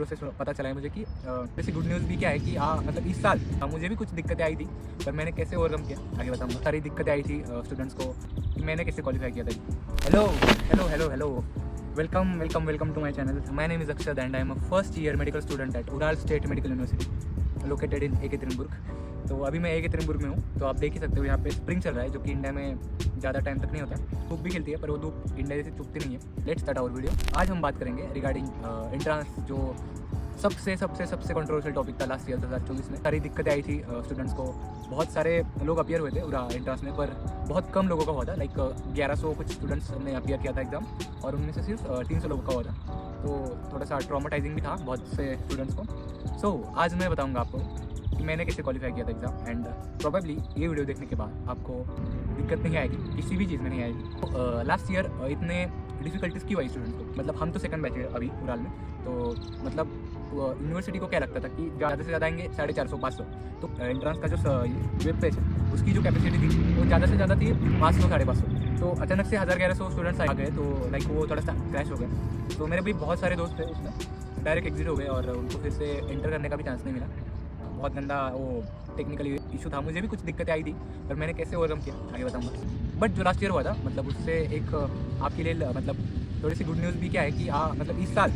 से पता चला है मुझे कि वैसे गुड न्यूज़ भी क्या है कि मतलब इस साल मुझे भी कुछ दिक्कतें आई थी, पर मैंने कैसे ओवरकम किया आगे बताऊंगा। सारी दिक्कतें आई थी स्टूडेंट्स को कि मैंने कैसे क्वालिफाई किया था। Hello hello hello hello, welcome welcome welcome to my channel. My name is Akshar and I am a first year medical student at Ural State Medical University located in Yekaterinburg. तो अभी मैं एकत्रिनबुर्ग में हूँ, तो आप देख ही सकते हो यहाँ पे स्प्रिंग चल रहा है, जो कि इंडिया में ज़्यादा टाइम तक नहीं होता। धूप भी खिलती है, पर वो धूप इंडिया जैसे चुभती नहीं है। Let's start our video. आज हम बात करेंगे रिगार्डिंग एंट्रांस, जो सबसे कंट्रोवर्शियल टॉपिक था लास्ट ईयर 2024 में। सारी दिक्कतें आई थी स्टूडेंट्स को। बहुत सारे लोग अपियर हुए थे एंट्रांस में, पर बहुत कम लोगों का हुआ था। लाइक 1100 कुछ स्टूडेंट्स ने अपियर किया था एग्जाम, और उनमें से सिर्फ 300 लोगों का हुआ था। तो थोड़ा सा ट्रॉमेटाइजिंग भी था बहुत से स्टूडेंट्स को। सो आज मैं बताऊँगा आपको कि मैंने कैसे क्वालिफाई किया था एग्ज़ाम, एंड प्रोबेबली ये वीडियो देखने के बाद आपको दिक्कत नहीं आएगी, किसी भी चीज़ में नहीं आएगी। तो लास्ट ईयर इतने डिफ़िकल्टीज़ क्यों आई स्टूडेंट्स को? मतलब हम तो सेकंड बैच है अभी उराल में, तो मतलब यूनिवर्सिटी को क्या लगता था कि ज़्यादा से ज़्यादा आएंगे 450-500। तो एंट्रांस का जो वेब पेज है उसकी जो कैपेसिटी थी वो ज़्यादा से ज़्यादा थी 500-550। तो अचानक से 1100 स्टूडेंट्स आ गए, तो लाइक वो थोड़ा सा क्रैश हो गया। तो मेरे भी बहुत सारे दोस्त थे उसमें डायरेक्ट एग्जिट हो गए, और उनको फिर से एंटर करने का भी चांस नहीं मिला। बहुत गंदा वो टेक्निकल इशू था। मुझे भी कुछ दिक्कतें आई थी, पर मैंने कैसे ओवरकम किया आगे बताऊंगा। बट जो लास्ट ईयर हुआ था, मतलब उससे एक आपके लिए मतलब थोड़ी सी गुड न्यूज़ भी क्या है कि मतलब इस साल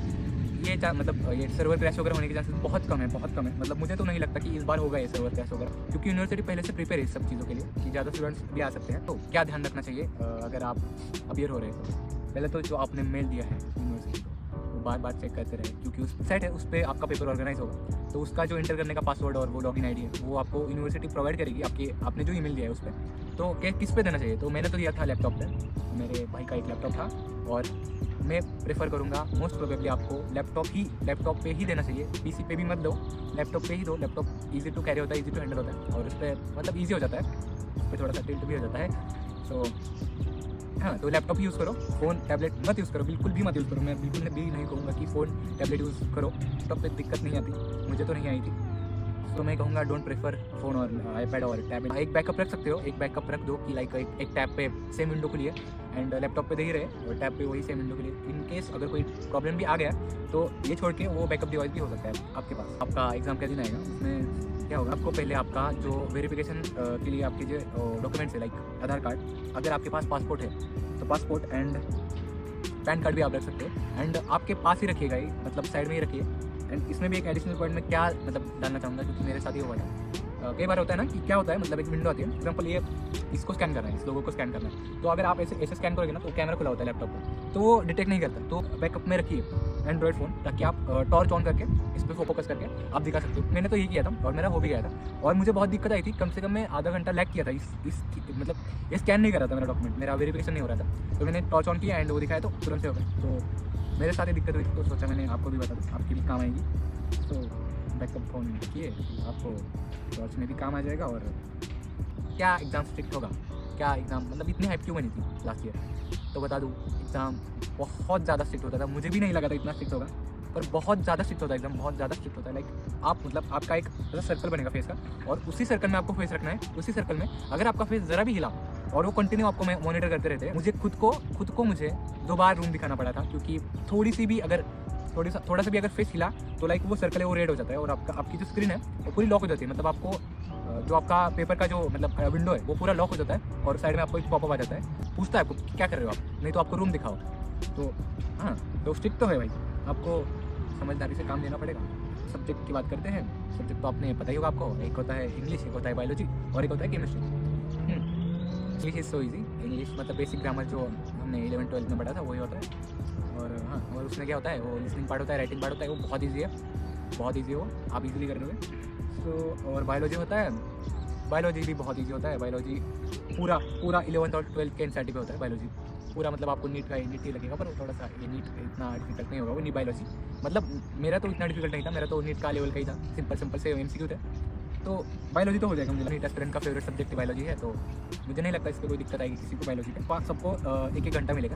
ये ये सर्वर क्रैश वगैरह होने के चांसेस बहुत कम है, बहुत कम है। मतलब मुझे तो नहीं लगता कि इस बार होगा ये सर्वर क्रैश वगैरह, क्योंकि यूनिवर्सिटी पहले से प्रिपेयर है इस सब चीज़ों के लिए कि ज़्यादा स्टूडेंट्स भी आ सकते हैं। तो क्या ध्यान रखना चाहिए अगर आप अपियर हो रहे हैं तो? पहले तो जो आपने मेल दिया है यूनिवर्सिटी को बार बार चेक करते रहे, क्योंकि उस साइट है उस पर आपका पेपर ऑर्गेनाइज होगा। तो उसका जो इंटर करने का पासवर्ड और वो लॉगिन आईडी है वो आपको यूनिवर्सिटी प्रोवाइड करेगी आपने जो ईमेल दिया है उस पर। तो किस पे देना चाहिए? तो मैंने तो दिया था लैपटॉप पे, मेरे भाई का एक लैपटॉप था, और मैं प्रेफर करूँगा मोस्ट प्रोबेबली आपको लैपटॉप पे ही देना चाहिए। पीसी पे भी मत दो, लैपटॉप पे ही दो। लैपटप ईजी टू कैरी होता है, ईजी टू हैंडल होता है, और उस पर मतलब ईजी हो जाता है, उस पर थोड़ा सा टिल्ट भी हो जाता है। सो हाँ, तो लैपटॉप यूज़ करो, फ़ोन टैबलेट मत यूज़ करो, बिल्कुल भी मत यूज़ करो। मैं बिल्कुल भी नहीं कहूँगा कि फ़ोन टैबलेट यूज़ करो। लैपटॉप पे दिक्कत नहीं आती, मुझे तो नहीं आई थी। तो मैं कहूँगा डोंट प्रेफर फ़ोन और आईपैड और टैबलेट। एक बैकअप रख सकते हो, एक बैकअप रख दो कि लाइक एक टैब पे सेम विंडो खुली है एंड लैपटॉप पे दे ही रहे, और टैब पे वही सेम विंडो खुली है। इन केस अगर कोई प्रॉब्लम भी आ गया तो ये छोड़ के वो बैकअप डिवाइस भी हो सकता है आपके पास। आपका एग्ज़ाम का दिन आएगा, उसमें क्या होगा, आपको पहले आपका जो वेरिफिकेशन के लिए आपके जो डॉक्यूमेंट्स है लाइक आधार कार्ड, अगर आपके पास पासपोर्ट है तो पासपोर्ट एंड पैन कार्ड भी आप रख सकते हो, एंड आपके पास ही रखिएगा ये, मतलब साइड में ही रखिए। एंड इसमें भी एक एडिशनल पॉइंट में क्या मतलब डालना चाहूँगा, क्योंकि मेरे साथ ही हुआ था। कई बार होता है ना कि क्या होता है, मतलब एक विंडो आती है, एग्जाम्पल ये इसको स्कैन करना है, इस लोगो को स्कैन करना है, तो अगर आप ऐसे स्कैन करोगे ना तो कैमरा खुला होता है लैपटॉप पर, तो वो डिटेक्ट नहीं करता। तो बैकअप में रखिए एंड्रॉइड फ़ोन, ताकि आप टॉर्च ऑन करके इस पर फोकस करके आप दिखा सकते हो। मैंने तो यही किया था और मेरा हो भी गया था, और मुझे बहुत दिक्कत आई थी। कम से कम मैं आधा घंटा लैग किया था इस मतलब ये स्कैन नहीं कर रहा था मेरा डॉक्यूमेंट, मेरा वेरिफिकेशन नहीं हो रहा था। तो मैंने टॉर्च ऑन किया एंड वो दिखाया तो तुरंत से हो गया। तो मेरे साथ ही दिक्कत हुई थी, तो सोचा मैंने आपको भी बता दूँ, आपकी भी काम आएगी। तो बैकअप फ़ोन किए, आपको टॉर्च में भी काम आ जाएगा। और क्या एग्ज़ाम स्ट्रिक्ट होगा? क्या एग्ज़ाम मतलब इतनी हाइप क्यों बनी थी लास्ट ईयर? तो बता दूँ, एग्ज़ाम बहुत ज़्यादा स्ट्रिक्ट होता था। मुझे भी नहीं लगा था इतना स्ट्रिक्ट होगा, पर बहुत ज़्यादा स्ट्रिक्ट होता है एग्ज़ाम, बहुत ज़्यादा स्ट्रिक्ट होता है। लाइक आप मतलब आपका एक सर्कल बनेगा फेस का, और उसी सर्कल में आपको फेस रखना है। उसी सर्कल में अगर आपका फेस ज़रा भी हिला और वो कंटिन्यू आपको मॉनिटर करते रहते हैं। मुझे खुद को मुझे 2 बार रूम दिखाना पड़ा था, क्योंकि थोड़ा सा भी अगर फेस हिला तो लाइक वो सर्कल है वो रेड हो जाता है, और आपकी जो स्क्रीन है वो पूरी लॉक हो जाती है। मतलब आपको जो आपका पेपर का जो मतलब विंडो है वो पूरा लॉक हो जाता है, और साइड में आपको एक पॉपअप आ जाता है, पूछता है आपको क्या कर रहे हो आप, नहीं तो आपको रूम दिखाओ। तो हाँ, तो स्ट्रिक्ट तो है भाई, आपको समझदारी से काम लेना पड़ेगा। सब्जेक्ट की बात करते हैं, सब्जेक्ट तो आपने पता ही होगा आपको, एक होता है इंग्लिश, एक होता है बायोलॉजी, और एक होता है chemistry. English is so easy. English मतलब बेसिक ग्रामर जो हमने 11th-12th में पढ़ा था वही होता है। और हाँ, और उसमें क्या होता है, वो लिसनिंग पार्ट होता है, राइटिंग पार्ट होता है, वो बहुत ईजी है, बहुत ईजी हो, आप इजीली कर लोगे। तो और बायोलॉजी होता है, बायोलॉजी भी बहुत ईजी होता है। बायोलॉजी पूरा 11th और 12th के एनसीईआरटी पे होता है बायोलॉजी पूरा। मतलब आपको नीट ही लगेगा, पर थोड़ा सा ये नीट इतना डिफिकल्ट नहीं होगा वो नीट बायोलॉजी। मतलब मेरा तो इतना डिफिकल्ट नहीं था, मेरा तो नीट का लेवल का ही था, सिंपल से एमसीक्यू थे। तो बायोलॉजी तो हो जाएगा। मुझे नीट एस्पिरेंट का फेवरेट सब्जेक्ट बायोलॉजी है, तो मुझे नहीं लगता इस पर कोई दिक्कत आएगी किसी को। बायोलॉजी का सबको 1-1 घंटा मिलेगा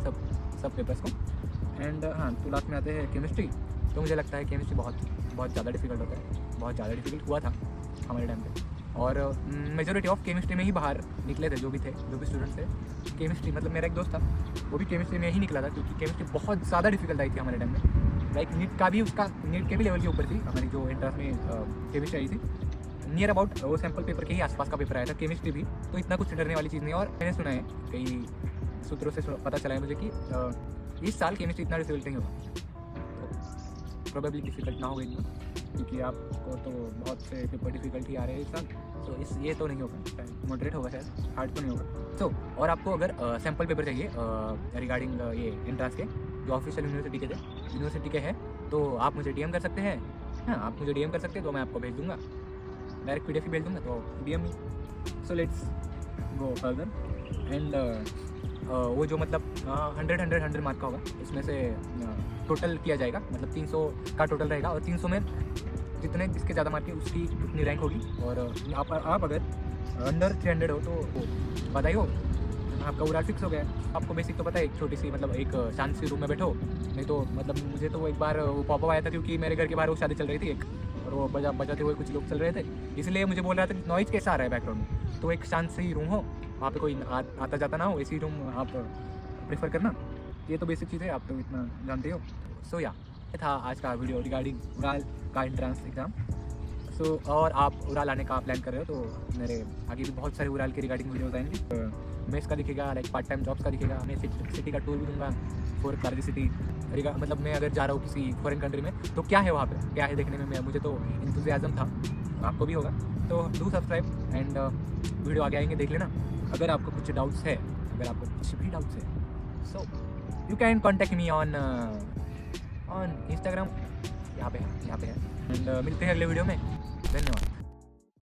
सब पेपर्स को। एंड हाँ, तो लास्ट में आते हैं केमिस्ट्री। तो मुझे लगता है केमिस्ट्री बहुत ज़्यादा डिफिकल्ट होता है, बहुत ज़्यादा डिफिकल्ट हुआ था हमारे टाइम पे। और मेजॉरिटी ऑफ केमिस्ट्री में ही बाहर निकले थे जो भी स्टूडेंट्स थे। केमिस्ट्री मतलब मेरा एक दोस्त था, वो भी केमिस्ट्री में ही निकला था, क्योंकि केमिस्ट्री बहुत ज़्यादा डिफिकल्ट आई थी हमारे टाइम में। लाइक नीट का भी उसका नीट के भी लेवल के ऊपर थी हमारी जो एंट्रेंस में केमिस्ट्री आई थी, नियर अबाउट वो सैम्पल पेपर के ही आसपास का पेपर आया था केमिस्ट्री भी, तो इतना कुछ डरने वाली चीज़ नहीं है। और मैंने सुना है कई सूत्रों से पता चला है मुझे कि इस साल केमिस्ट्री इतना डिफिकल्ट नहीं होगा, तो प्रोबेबली डिफिकल्ट ना होगा इतना, क्योंकि आपको तो बहुत से पेपर डिफिकल्ट ही आ रहे हैं इस साल, तो ये तो नहीं होगा, मॉडरेट होगा शायद, हार्ड तो नहीं होगा। तो और आपको अगर सैम्पल पेपर चाहिए रिगार्डिंग ये एंट्रेंस के जो ऑफिशियल यूनिवर्सिटी के हैं, तो आप मुझे डीएम कर सकते हैं। हाँ, आप मुझे डीएम कर सकते हैं, तो मैं आपको भेज दूँगा, डायरेक्ट पीडीएफ ही भेज दूँगा, तो DM me. So let's go further. And वो जो मतलब 100 मार्क का होगा, इसमें से टोटल किया जाएगा, मतलब 300 का टोटल रहेगा, और 300 में जितने जिसके ज़्यादा मार्क है उसकी उतनी रैंक होगी। और आप अगर अंडर 300 हो तो बधाई हो, आपका उड़ाल फिक्स हो गया। आपको बेसिक तो पता है, एक छोटी सी मतलब एक शांत सी रूम में बैठो, नहीं तो मतलब मुझे तो एक बार वो पॉपअप आया था, क्योंकि मेरे घर के बाहर वो शादी चल रही थी एक, और वो बजाते हुए कुछ लोग चल रहे थे, इसलिए मुझे बोल रहा था कि नॉइज़ कैसा आ रहा है बैकग्राउंड में, तो एक शांत सी रूम हो, वहाँ पे कोई आता जाता ना हो, ऐसी रूम आप प्रेफर करना। ये तो बेसिक चीज़ है, आप तो इतना जानते हो। सो या ये था आज का वीडियो रिगार्डिंग उड़ाल का एंट्रेंस एग्ज़ाम। सो और आप उड़ाल आने का प्लान कर रहे हो तो मेरे आगे भी बहुत सारे उड़ाल के रिगार्डिंग वीडियोज़ आएंगे। मेस का दिखेगा, लाइक पार्ट टाइम जॉब्स का दिखेगा, मैं सिटी का टूर भी दूँगा, फॉर कारगी सिटी, मतलब मैं अगर जा रहा हूँ किसी फॉरेन कंट्री में तो क्या है वहाँ पे, क्या है देखने में, मुझे तो इंथुजियाज़म था, आपको भी होगा। तो डू सब्सक्राइब एंड वीडियो आगे आएंगे, देख लेना। अगर आपको कुछ डाउट्स है, अगर आपको कुछ भी डाउट्स है, so you can contact me on Instagram, यहाँ पे है। एंड मिलते हैं अगले वीडियो में, धन्यवाद।